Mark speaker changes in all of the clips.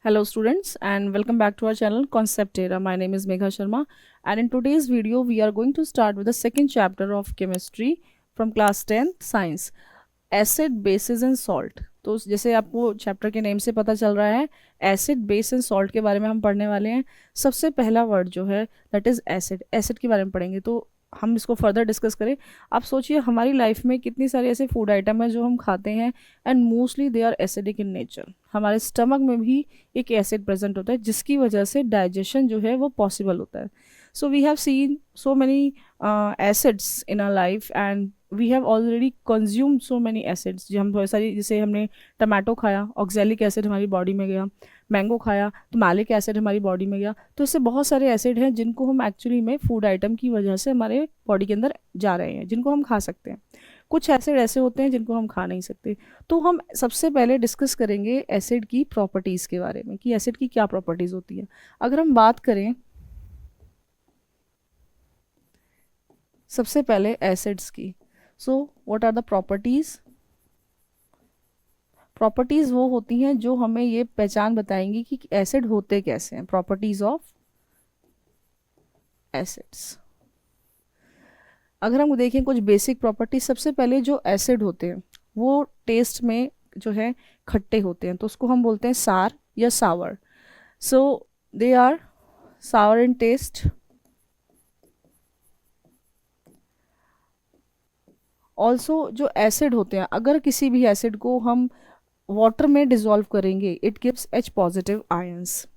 Speaker 1: Hello students and welcome back to our channel Concept Era. My name is Megha Sharma and in today's video we are going to start with the second chapter of chemistry from class 10 science acid bases and salt. तो जैसे आपको chapter के name से पता चल रहा है acid base and salt के बारे में हम पढ़ने वाले हैं. सबसे पहला वर्ड जो है दैट इज़ एसिड. एसिड के बारे में पढ़ेंगे तो हम इसको फर्दर डिस्कस करें. आप सोचिए हमारी लाइफ में कितनी सारी ऐसे फूड आइटम है जो हम खाते हैं and mostly they are acidic in nature. हमारे स्टमक में भी एक एसिड प्रेजेंट होता है जिसकी वजह से डाइजेशन जो है वो पॉसिबल होता है. So we have seen so many acids in our life and we have already consume so many acids. जो हम बहुत सारी, जैसे हमने टमाटो खाया ऑक्जेलिक एसिड हमारी बॉडी में गया, मैंगो खाया तो मैलिक एसिड हमारी बॉडी में गया. तो इससे बहुत सारे एसिड हैं जिनको हम एक्चुअली में फूड आइटम की वजह से हमारे बॉडी के अंदर जा रहे हैं, जिनको हम खा सकते हैं. कुछ एसिड ऐसे होते हैं जिनको हम खा नहीं सकते. तो हम सबसे पहले डिस्कस करेंगे एसिड की प्रॉपर्टीज़ के बारे में कि एसिड की क्या प्रॉपर्टीज़ होती हैं. अगर हम बात करें सबसे पहले एसिड्स की, so what are the properties. Properties वो होती हैं जो हमें ये पहचान बताएंगी कि एसिड होते कैसे हैं. Properties of acids. अगर हम देखें कुछ बेसिक प्रॉपर्टीज, सबसे पहले जो एसिड होते हैं वो टेस्ट में जो है खट्टे होते हैं, तो उसको हम बोलते हैं सार या sour. So they are sour in taste. Also जो एसिड होते हैं, अगर किसी भी एसिड को हम वाटर में डिजोल्व करेंगे it gives H positive ions.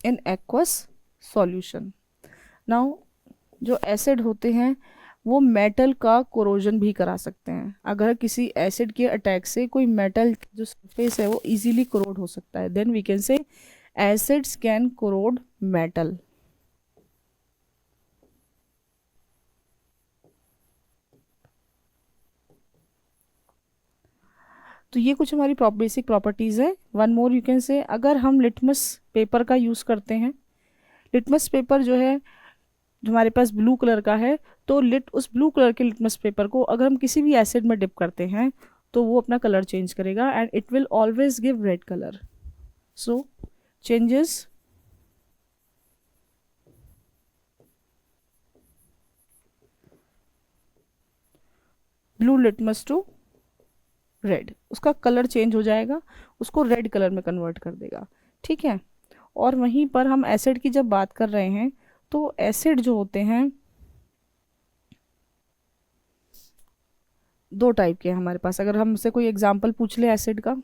Speaker 1: In aqueous solution. Now जो एसिड होते हैं वो मेटल का कोरोजन भी करा सकते हैं. अगर किसी एसिड के अटैक से कोई मेटल जो सरफेस है वो इजीली कोरोड हो सकता है, then we can say acids can corrode metal. तो ये कुछ हमारी बेसिक प्रॉपर्टीज़ है. One more you can say, अगर हम लिटमस पेपर का यूज़ करते हैं, लिटमस पेपर जो है जो हमारे पास ब्लू कलर का है, तो उस ब्लू कलर के लिटमस पेपर को अगर हम किसी भी एसिड में डिप करते हैं तो वो अपना कलर चेंज करेगा and it will always give red colour. So changes blue litmus to red, उसका कलर चेंज हो जाएगा, उसको रेड कलर में कन्वर्ट कर देगा. ठीक है. और वहीं पर हम एसिड की जब बात कर रहे हैं तो एसिड जो होते हैं दो टाइप के हैं हमारे पास. अगर हमसे कोई एग्जांपल पूछ ले एसिड का,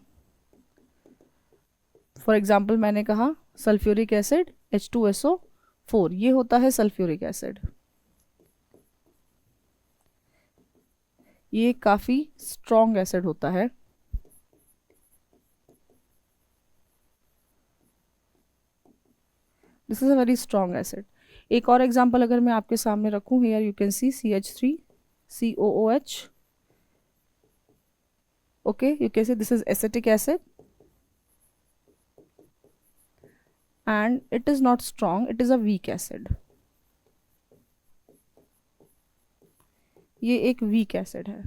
Speaker 1: फॉर एग्जांपल मैंने कहा सल्फ्यूरिक एसिड H2SO4, ये होता है सल्फ्यूरिक एसिड. ये काफ़ी स्ट्रॉन्ग एसिड होता है. This is a very strong acid. एक और एग्जांपल अगर मैं आपके सामने रखूं, here you can C CH3COOH. okay, you can say this is acetic acid and it is not strong, it is a weak acid. ये एक वीक एसिड है.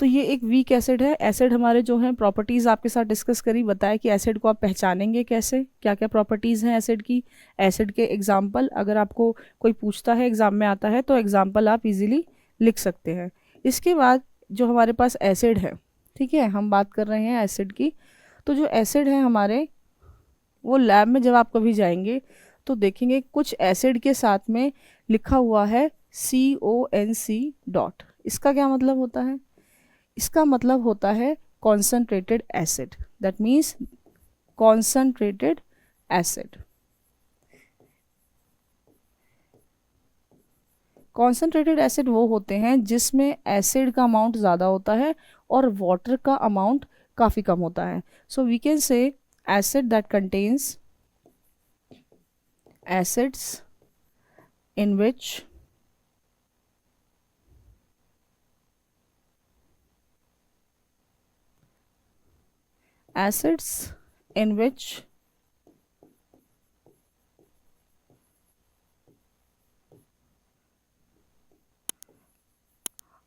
Speaker 1: तो ये एक वीक एसिड है. एसिड हमारे जो हैं प्रॉपर्टीज़ आपके साथ डिस्कस करी, बताया कि एसिड को आप पहचानेंगे कैसे, क्या क्या प्रॉपर्टीज़ हैं एसिड की. एसिड के एग्जाम्पल अगर आपको कोई पूछता है, एग्ज़ाम में आता है, तो एग्जाम्पल आप इजीली लिख सकते हैं. इसके बाद जो हमारे पास एसिड है, ठीक है, हम बात कर रहे हैं एसिड की. तो जो एसिड है हमारे, वो लैब में जब आप कभी जाएंगे तो देखेंगे कुछ एसिड के साथ में लिखा हुआ है CONC डॉट. इसका क्या मतलब होता है? इसका मतलब होता है concentrated acid. That means concentrated acid. Concentrated acid वो होते हैं जिसमें एसिड का अमाउंट ज़्यादा होता है और वाटर का अमाउंट काफ़ी कम होता है. So we can say acid that contains acids in which acids in which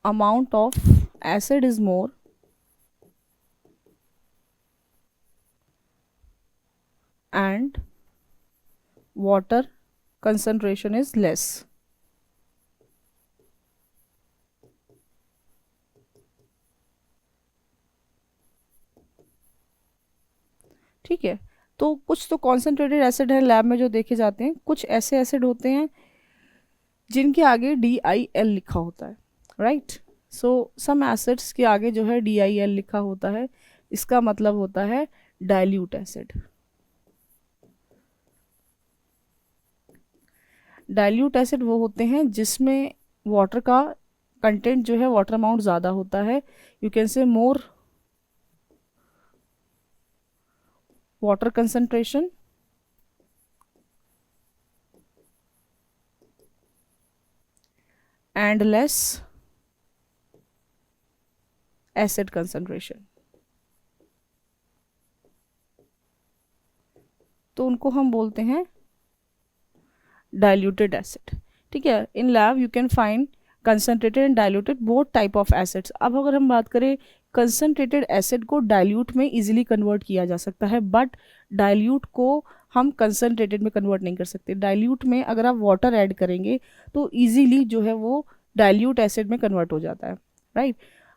Speaker 1: amount of acid is more and water concentration is less. ठीक है, तो कुछ तो कॉन्सेंट्रेटेड एसिड है लैब में जो देखे जाते हैं, कुछ ऐसे एसिड होते हैं जिनके आगे DIL लिखा होता है, राइट। सो सम एसिड्स के आगे जो है DIL लिखा होता है, इसका मतलब होता है डाइल्यूट एसिड। डाइल्यूट एसिड वो होते हैं जिसमें वाटर का कंटेंट जो है, वाटर अमाउंट ज़्यादा होता है, you can say more water concentration and less acid concentration. तो उनको हम बोलते हैं डाइल्यूटेड एसिड। ठीक है, in lab you can find concentrated and diluted both type of acids. अब अगर हम बात करें, कंसनट्रेटेड एसिड को डाइल्यूट में इजीली कन्वर्ट किया जा सकता है, बट डाइल्यूट को हम कंसनट्रेटेड में कन्वर्ट नहीं कर सकते। डाइल्यूट में अगर आप वाटर ऐड करेंगे तो इजीली जो है वो डाइल्यूट एसिड में कन्वर्ट हो जाता है, राइट।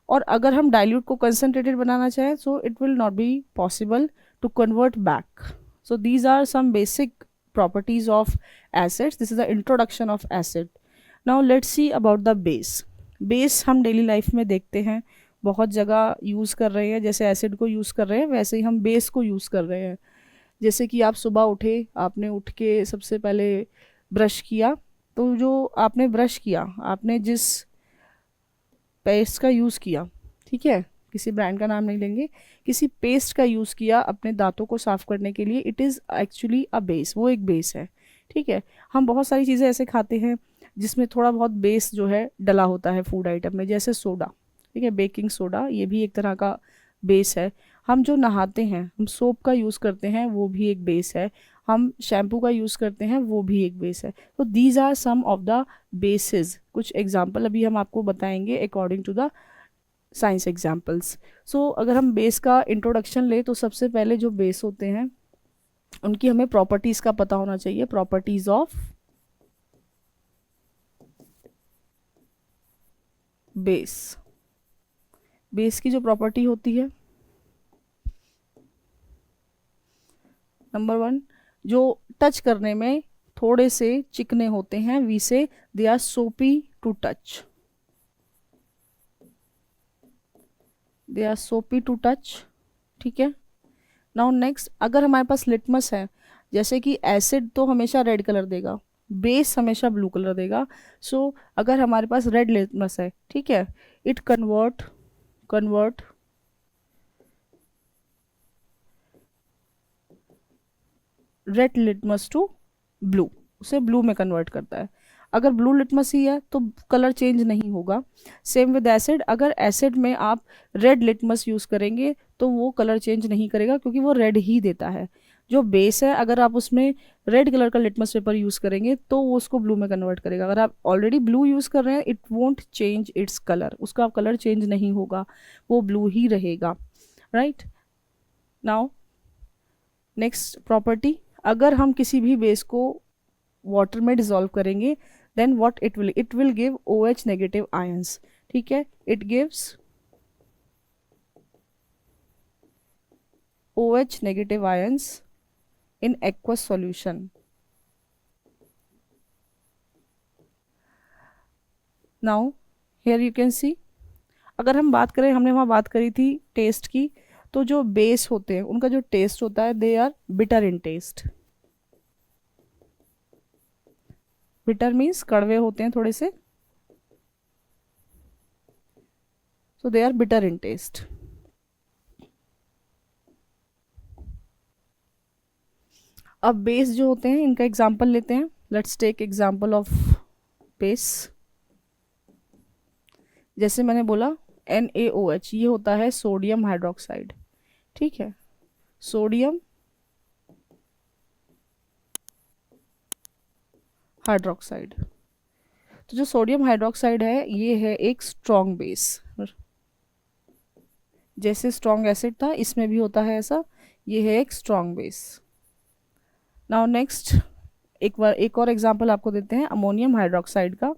Speaker 1: और अगर हम डाइल्यूट को कंसनट्रेटेड बनाना चाहें, so it will not be possible to convert back. So these are some basic properties of acids. This is the introduction of acid. Now let's see about the base. Base हम daily life में देखते हैं, बहुत जगह use कर रहे हैं। जैसे एसिड को यूज़ कर रहे हैं, वैसे ही हम बेस को यूज़ कर रहे हैं। जैसे कि आप सुबह उठे, आपने उठ के सबसे पहले ब्रश किया, तो जो आपने ब्रश किया, आपने जिस पेस्ट का यूज़ किया, ठीक है, किसी ब्रांड का नाम नहीं लेंगे, किसी पेस्ट का यूज़ किया अपने दांतों को साफ़ करने के लिए, it is actually a base, वो एक बेस है। ठीक है, हम बहुत सारी चीज़ें ऐसे खाते हैं जिसमें थोड़ा बहुत बेस जो है डला होता है फूड आइटम में, जैसे सोडा, ठीक है, बेकिंग सोडा, ये भी एक तरह का बेस है। हम जो नहाते हैं, हम सोप का यूज़ करते हैं, वो भी एक बेस है। हम शैम्पू का यूज़ करते हैं, वो भी एक बेस है। तो these are some of the bases. कुछ एग्जाम्पल अभी हम आपको बताएंगे according to the science examples. So अगर हम बेस का इंट्रोडक्शन ले, तो सबसे पहले जो बेस होते हैं उनकी हमें प्रॉपर्टीज़ का पता होना चाहिए। Properties of base. बेस की जो प्रॉपर्टी होती है, नंबर 1, जो टच करने में थोड़े से चिकने होते हैं, वी से दे आर सोपी टू टच, दे आर सोपी टू टच। ठीक है, नाउ नेक्स्ट, अगर हमारे पास लिटमस है, जैसे कि एसिड तो हमेशा रेड कलर देगा, बेस हमेशा ब्लू कलर देगा। सो अगर हमारे पास रेड लिटमस है, ठीक है, it convert red litmus to blue, उसे ब्लू में कन्वर्ट करता है। अगर ब्लू लिटमस ही है तो कलर चेंज नहीं होगा। सेम विद एसिड, अगर एसिड में आप रेड लिटमस यूज़ करेंगे तो वो कलर चेंज नहीं करेगा, क्योंकि वो रेड ही देता है। जो बेस है, अगर आप उसमें रेड कलर का लिटमस पेपर यूज़ करेंगे तो वो उसको ब्लू में कन्वर्ट करेगा। अगर आप ऑलरेडी ब्लू यूज़ कर रहे हैं, it won't change its colour, उसका कलर चेंज नहीं होगा, वो ब्लू ही रहेगा, राइट। नाउ नेक्स्ट प्रॉपर्टी, अगर हम किसी भी बेस को वाटर में डिसॉल्व करेंगे, then what it will give OH negative ions. ठीक है, it gives OH negative ions in aqueous solution. Now here you can see, अगर हम बात करें, हमने वहाँ बात करी थी टेस्ट की, तो जो बेस होते हैं उनका जो टेस्ट होता है, they are bitter in taste. Bitter means कड़वे होते हैं थोड़े से, so they are bitter in taste. अब बेस जो होते हैं, इनका एग्जाम्पल लेते हैं। Let's take example of base. जैसे मैंने बोला NaOH, ये होता है सोडियम हाइड्रोक्साइड। ठीक है, सोडियम हाइड्रोक्साइड। तो जो सोडियम हाइड्रोक्साइड है ये है एक स्ट्रॉन्ग बेस, जैसे स्ट्रॉन्ग एसिड था इसमें भी होता है ऐसा, ये है एक स्ट्रॉन्ग बेस। नाउ नेक्स्ट एक और एग्जांपल आपको देते हैं अमोनियम हाइड्रोक्साइड का।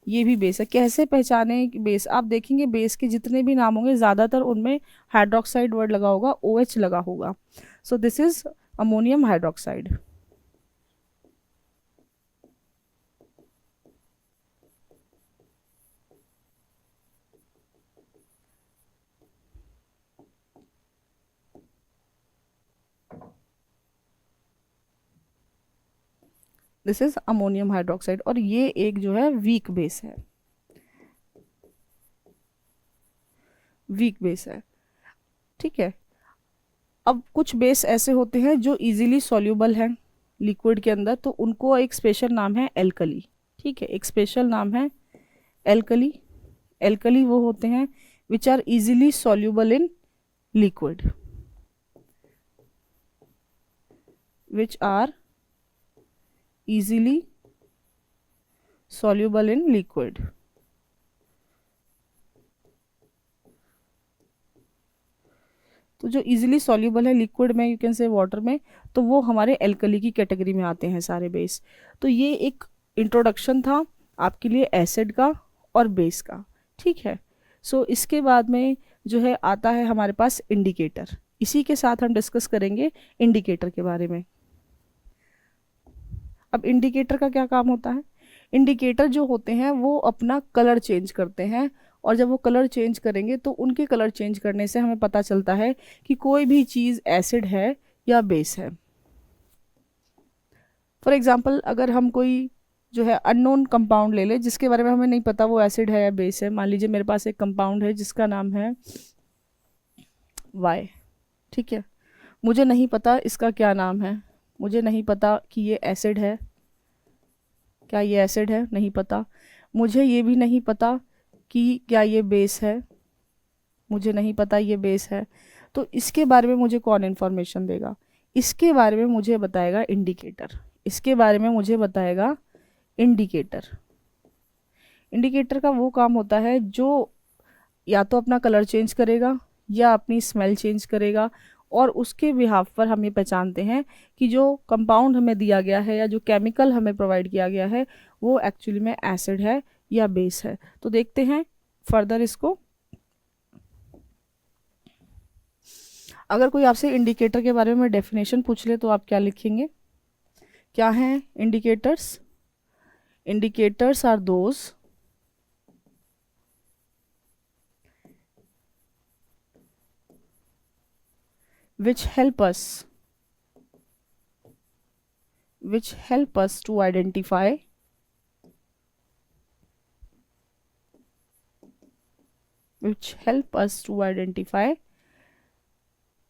Speaker 1: ये भी बेस है। कैसे पहचाने बेस? आप देखेंगे बेस के जितने भी नाम होंगे ज़्यादातर उनमें हाइड्रोक्साइड वर्ड लगा होगा, OH लगा होगा। So this is ammonium hydroxide. This is ammonium hydroxide और ये एक जो है वीक बेस है, वीक बेस है। ठीक है। अब कुछ बेस ऐसे होते हैं जो इजीली सॉल्यूबल हैं लिक्विड के अंदर, तो उनको एक स्पेशल नाम है एल्कली। ठीक है, एक स्पेशल नाम है एल्कली। एल्कली वो होते हैं which are easily soluble in liquid, which are easily soluble in liquid। तो जो इजीली सॉल्यूबल है लिक्विड में, यू कैन से वाटर में, तो वो हमारे एल्कली की कैटेगरी में आते हैं सारे बेस। तो ये एक इंट्रोडक्शन था आपके लिए एसिड का और बेस का। ठीक है। सो इसके बाद में जो है आता है हमारे पास इंडिकेटर। इसी के साथ हम डिस्कस करेंगे इंडिकेटर के बारे में। अब इंडिकेटर का क्या काम होता है? इंडिकेटर जो होते हैं वो अपना कलर चेंज करते हैं, और जब वो कलर चेंज करेंगे तो उनके कलर चेंज करने से हमें पता चलता है कि कोई भी चीज़ एसिड है या बेस है। फॉर एग्जांपल अगर हम कोई जो है अननोन कंपाउंड ले ले जिसके बारे में हमें नहीं पता वो एसिड है या बेस है। मान लीजिए मेरे पास एक कंपाउंड है जिसका नाम है वाई। ठीक है, मुझे नहीं पता इसका क्या नाम है, मुझे नहीं पता कि ये एसिड है, क्या ये एसिड है, नहीं पता। मुझे ये भी नहीं पता कि क्या ये बेस है, मुझे नहीं पता ये बेस है। तो इसके बारे में मुझे कौन इन्फॉर्मेशन देगा? इसके बारे में मुझे बताएगा इंडिकेटर। इसके बारे में मुझे बताएगा इंडिकेटर। इंडिकेटर का वो काम होता है जो या तो अपना कलर चेंज करेगा या अपनी स्मेल चेंज करेगा, और उसके बिहाफ पर हम ये पहचानते हैं कि जो कंपाउंड हमें दिया गया है या जो केमिकल हमें प्रोवाइड किया गया है वो एक्चुअली में एसिड है या बेस है। तो देखते हैं फर्दर इसको। अगर कोई आपसे इंडिकेटर के बारे में डेफिनेशन पूछ ले तो आप क्या लिखेंगे? क्या हैं indicators? Indicators are those which help us to identify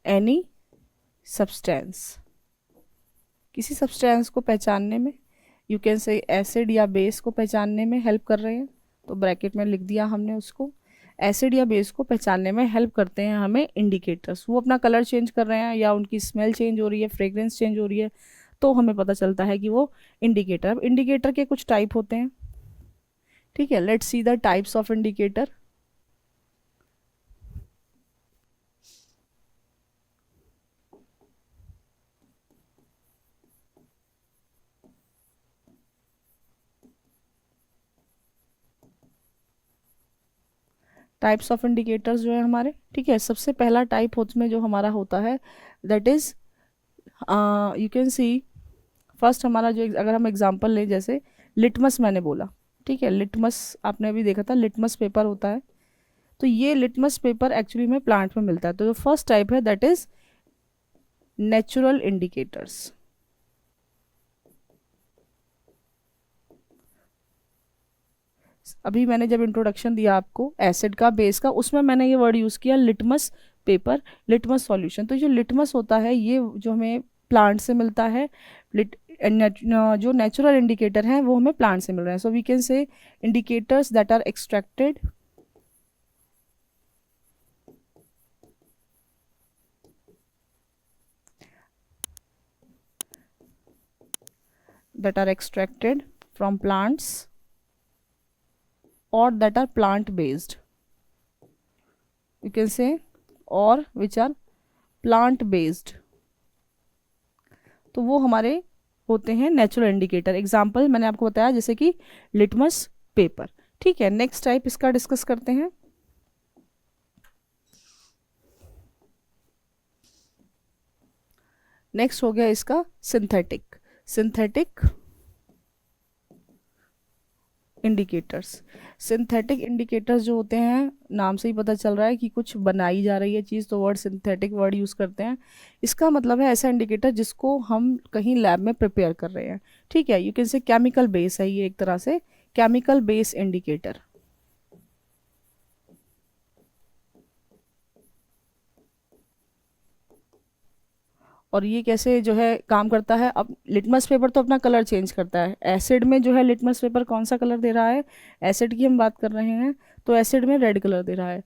Speaker 1: any substance। किसी सब्सटेंस को पहचानने में, यू कैन से एसिड या बेस को पहचानने में हेल्प कर रहे हैं। तो ब्रैकेट में लिख दिया हमने उसको। एसिड या बेस को पहचानने में हेल्प करते हैं हमें इंडिकेटर्स। वो अपना कलर चेंज कर रहे हैं या उनकी स्मेल चेंज हो रही है, फ्रेग्रेंस चेंज हो रही है, तो हमें पता चलता है कि वो इंडिकेटर। अब इंडिकेटर के कुछ टाइप होते हैं। ठीक है, let's see the types of indicator. Types of indicators जो है हमारे, ठीक है, सबसे पहला टाइप उसमें जो हमारा होता है that is you can C first हमारा जो अगर हम एग्जांपल लें जैसे लिटमस मैंने बोला। ठीक है, लिटमस आपने अभी देखा था, लिटमस पेपर होता है। तो ये लिटमस पेपर एक्चुअली में प्लांट में मिलता है। तो जो फर्स्ट टाइप है दैट इज नेचुरल इंडिकेटर्स। अभी मैंने जब इंट्रोडक्शन दिया आपको एसिड का, बेस का, उसमें मैंने ये वर्ड यूज़ किया लिटमस पेपर, लिटमस सॉल्यूशन। तो जो लिटमस होता है ये जो हमें प्लांट से मिलता है। जो नेचुरल इंडिकेटर हैं वो हमें प्लांट से मिल रहे हैं। So we can say indicators that are extracted from plants or that are plant based. You can say or which are plant based. तो वो हमारे होते हैं नेचुरल इंडिकेटर. एग्जाम्पल मैंने आपको बताया जैसे कि लिटमस पेपर. ठीक है, नेक्स्ट टाइप इसका डिस्कस करते हैं. नेक्स्ट हो गया इसका synthetic. Synthetic indicators. Synthetic indicators जो होते हैं, नाम से ही पता चल रहा है कि कुछ बनाई जा रही है चीज़, तो वर्ड सिंथेटिक वर्ड यूज़ करते हैं. इसका मतलब है ऐसा इंडिकेटर जिसको हम कहीं लैब में प्रिपेयर कर रहे हैं. ठीक है, यू कैन से केमिकल बेस है ये, एक तरह से केमिकल बेस इंडिकेटर. और ये कैसे जो है काम करता है. अब लिटमस पेपर तो अपना कलर चेंज करता है. एसिड में जो है लिटमस पेपर कौन सा कलर दे रहा है, एसिड की हम बात कर रहे हैं, तो एसिड में रेड कलर दे रहा है.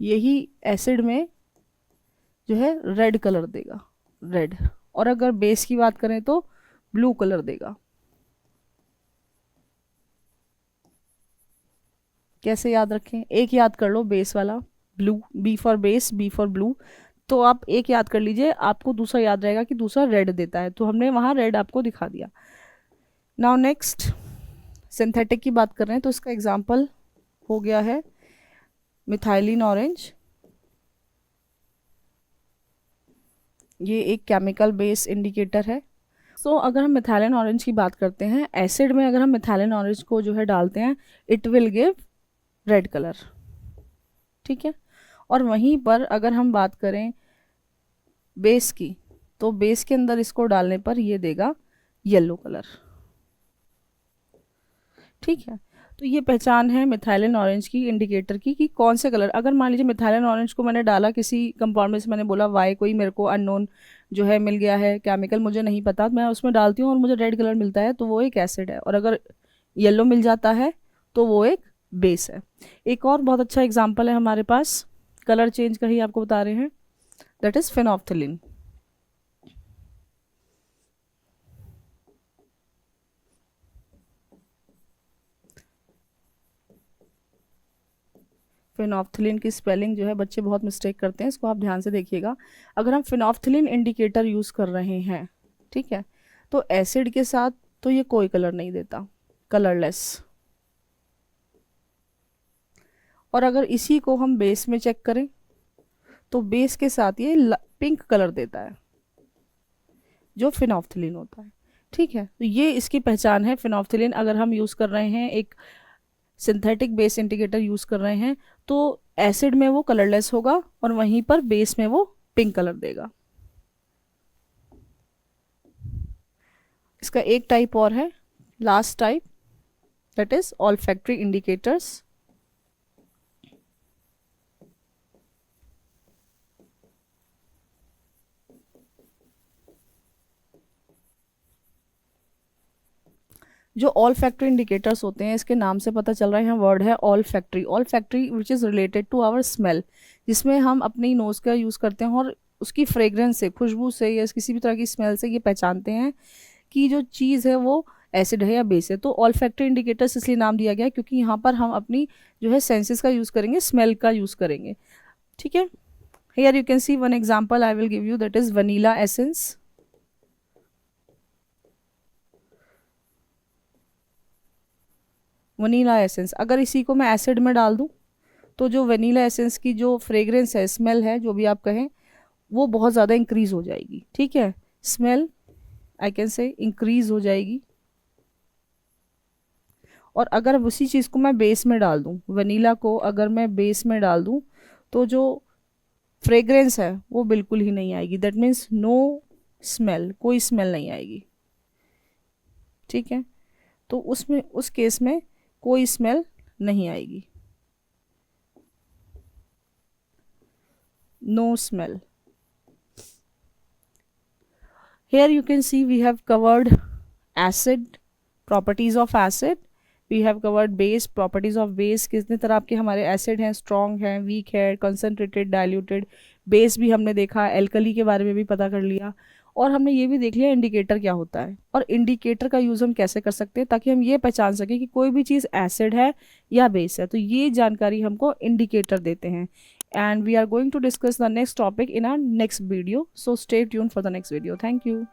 Speaker 1: यही एसिड में जो है रेड कलर देगा, रेड. और अगर बेस की बात करें तो ब्लू कलर देगा. कैसे याद रखें, एक याद कर लो बेस वाला, blue, B for base, B for blue. तो आप एक याद कर लीजिए, आपको दूसरा याद रहेगा कि दूसरा रेड देता है, तो हमने वहाँ रेड आपको दिखा दिया. नाउ नेक्स्ट सिंथेटिक की बात कर रहे हैं, तो इसका एग्जांपल हो गया है मिथाइलिन ऑरेंज. ये एक केमिकल बेस इंडिकेटर है. सो अगर हम मिथाइलिन ऑरेंज की बात करते हैं, एसिड में अगर हम मिथाइलिन ऑरेंज को जो है डालते हैं, it will give red colour. ठीक है, और वहीं पर अगर हम बात करें बेस की, तो बेस के अंदर इसको डालने पर ये देगा येलो कलर. ठीक है, तो ये पहचान है मिथाइलिन ऑरेंज की इंडिकेटर की कि कौन से कलर. अगर मान लीजिए मिथाइलिन ऑरेंज को मैंने डाला किसी कंपाउंड में से, मैंने बोला वाई कोई मेरे को अननोन जो है मिल गया है केमिकल, मुझे नहीं पता, मैं उसमें डालती हूँ और मुझे रेड कलर मिलता है, तो वो एक एसिड है. और अगर येलो मिल जाता है तो वो एक बेस है. एक और बहुत अच्छा एग्जाम्पल है हमारे पास, कलर चेंज का ही आपको बता रहे हैं, दैट इज फेनोफ्थिलीन. फेनोफ्थिलीन की स्पेलिंग जो है बच्चे बहुत मिस्टेक करते हैं, इसको आप ध्यान से देखिएगा. अगर हम फेनोफ्थिलीन इंडिकेटर यूज़ कर रहे हैं, ठीक है, तो एसिड के साथ तो ये कोई कलर नहीं देता, कलरलेस. और अगर इसी को हम बेस में चेक करें, तो बेस के साथ ये पिंक कलर देता है, जो फेनोफ्थिलीन होता है. ठीक है, तो ये इसकी पहचान है फेनोफ्थिलीन. अगर हम यूज़ कर रहे हैं एक सिंथेटिक बेस इंडिकेटर यूज़ कर रहे हैं, तो एसिड में वो कलरलेस होगा और वहीं पर बेस में वो पिंक कलर देगा. इसका एक टाइप और है, last type, that is olfactory indicators. जो ऑल फैक्ट्री इंडिकेटर्स होते हैं, इसके नाम से पता चल रहा है, यहाँ वर्ड है olfactory. Olfactory which is related to our smell, जिसमें हम अपनी नोज़ का यूज़ करते हैं और उसकी फ्रेग्रेंस से, खुशबू से या किसी भी तरह की स्मेल से ये पहचानते हैं कि जो चीज़ है वो एसिड है या बेस है. तो ऑल फैक्ट्री इंडिकेटर्स इसलिए नाम दिया गया क्योंकि यहाँ पर हम अपनी जो है सेंसेस का यूज़ करेंगे, स्मेल का यूज़ करेंगे. ठीक है, here you can C one example I will give you, that is vanilla essence. Vanilla essence, अगर इसी को मैं एसिड में डाल दूं, तो जो वनीला एसेंस की जो फ्रेग्रेंस है, स्मेल है, जो भी आप कहें, वो बहुत ज़्यादा इंक्रीज़ हो जाएगी. ठीक है, smell I can say increase हो जाएगी. और अगर उसी चीज़ को मैं बेस में डाल दूं, वनीला को अगर मैं बेस में डाल दूं, तो जो फ्रेग्रेंस है वो बिल्कुल ही नहीं आएगी. दैट मीन्स नो स्मेल, कोई स्मेल नहीं आएगी. ठीक है, तो उसमें उस केस में कोई स्मेल नहीं आएगी, no smell. Here you can see we have covered acid, properties of acid. We have covered base, properties of base. कितने तरह के हमारे एसिड हैं, स्ट्रॉन्ग हैं, वीक है, कंसनट्रेटेड, डाइल्यूटेड. बेस भी हमने देखा, एल्कली के बारे में भी पता कर लिया. और हमने ये भी देख लिया इंडिकेटर क्या होता है और इंडिकेटर का यूज़ हम कैसे कर सकते हैं ताकि हम ये पहचान सकें कि कोई भी चीज़ एसिड है या बेस है। तो ये जानकारी हमको इंडिकेटर देते हैं। And we are going to discuss the next topic in our next video, so stay tune for the next video. Thank you.